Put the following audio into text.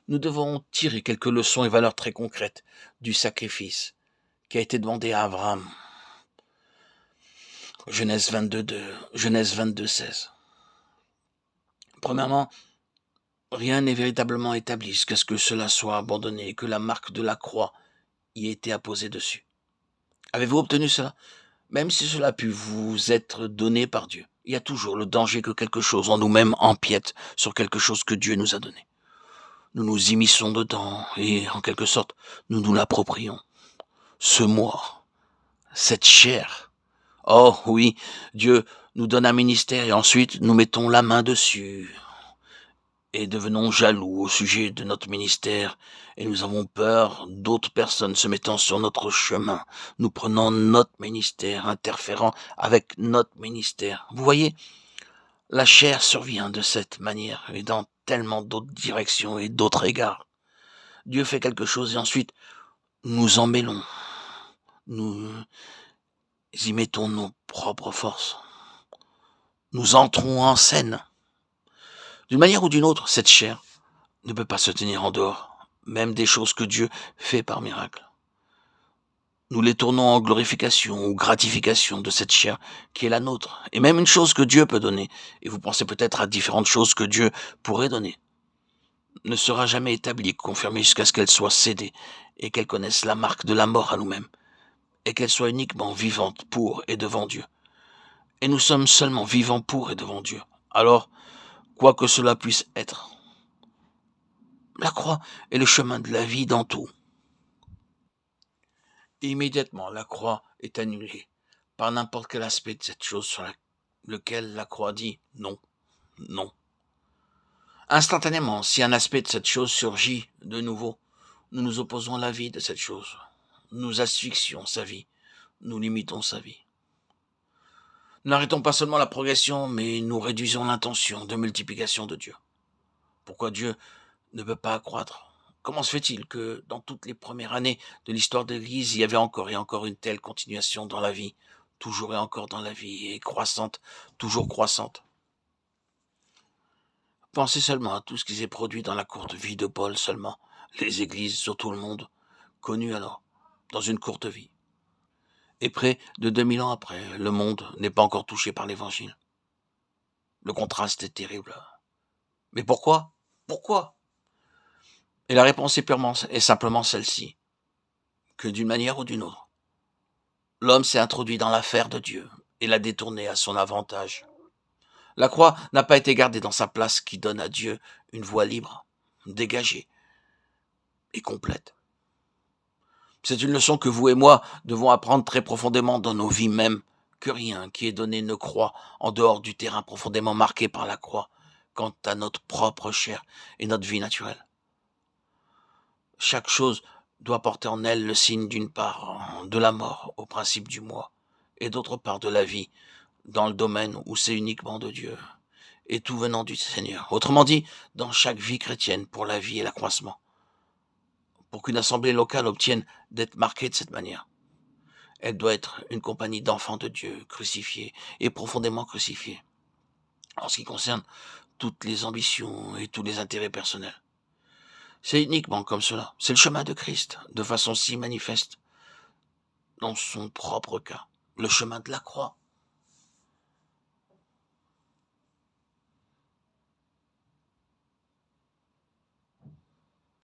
Nous devons tirer quelques leçons et valeurs très concrètes du sacrifice qui a été demandé à Abraham. Genèse 22, 16. Premièrement, rien n'est véritablement établi jusqu'à ce que cela soit abandonné et que la marque de la croix y ait été apposée dessus. Avez-vous obtenu cela? Même si cela a pu vous être donné par Dieu, il y a toujours le danger que quelque chose en nous-mêmes empiète sur quelque chose que Dieu nous a donné. Nous nous immisçons dedans et, en quelque sorte, nous nous l'approprions. Ce moi, cette chair. Oh oui, Dieu nous donne un ministère et ensuite nous mettons la main dessus et devenons jaloux au sujet de notre ministère et nous avons peur d'autres personnes se mettant sur notre chemin. Nous prenons notre ministère, interférant avec notre ministère. Vous voyez, la chair survient de cette manière et dans tellement d'autres directions et d'autres égards. Dieu fait quelque chose et ensuite nous en mêlons. Nous y mettons nos propres forces. Nous entrons en scène. D'une manière ou d'une autre, cette chair ne peut pas se tenir en dehors, même des choses que Dieu fait par miracle. Nous les tournons en glorification ou gratification de cette chair qui est la nôtre, et même une chose que Dieu peut donner, et vous pensez peut-être à différentes choses que Dieu pourrait donner, ne sera jamais établie, confirmée jusqu'à ce qu'elle soit cédée, et qu'elle connaisse la marque de la mort à nous-mêmes, et qu'elle soit uniquement vivante pour et devant Dieu. Et nous sommes seulement vivants pour et devant Dieu. Alors, quoi que cela puisse être, la croix est le chemin de la vie dans tout. Et immédiatement, la croix est annulée par n'importe quel aspect de cette chose sur lequel la croix dit non, non. Instantanément, si un aspect de cette chose surgit de nouveau, nous nous opposons à la vie de cette chose. Nous asphyxions sa vie, nous limitons sa vie. Nous n'arrêtons pas seulement la progression, mais nous réduisons l'intention de multiplication de Dieu. Pourquoi Dieu ne peut pas accroître? Comment se fait-il que dans toutes les premières années de l'histoire de l'Église, il y avait encore et encore une telle continuation dans la vie, toujours et encore dans la vie, et croissante, toujours croissante? Pensez seulement à tout ce qui s'est produit dans la courte vie de Paul seulement, les églises sur tout le monde, connues alors, dans une courte vie. Et près de 2000 ans après, le monde n'est pas encore touché par l'Évangile. Le contraste est terrible. Mais pourquoi? Pourquoi? Et la réponse est simplement celle-ci, que d'une manière ou d'une autre, l'homme s'est introduit dans l'affaire de Dieu et l'a détourné à son avantage. La croix n'a pas été gardée dans sa place qui donne à Dieu une voie libre, dégagée et complète. C'est une leçon que vous et moi devons apprendre très profondément dans nos vies mêmes, que rien qui est donné ne croît en dehors du terrain profondément marqué par la croix, quant à notre propre chair et notre vie naturelle. Chaque chose doit porter en elle le signe d'une part de la mort au principe du moi, et d'autre part de la vie, dans le domaine où c'est uniquement de Dieu, et tout venant du Seigneur. Autrement dit, dans chaque vie chrétienne pour la vie et l'accroissement. Pour qu'une assemblée locale obtienne d'être marquée de cette manière, elle doit être une compagnie d'enfants de Dieu crucifiés et profondément crucifiés, en ce qui concerne toutes les ambitions et tous les intérêts personnels. C'est uniquement comme cela. C'est le chemin de Christ, de façon si manifeste, dans son propre cas, le chemin de la croix.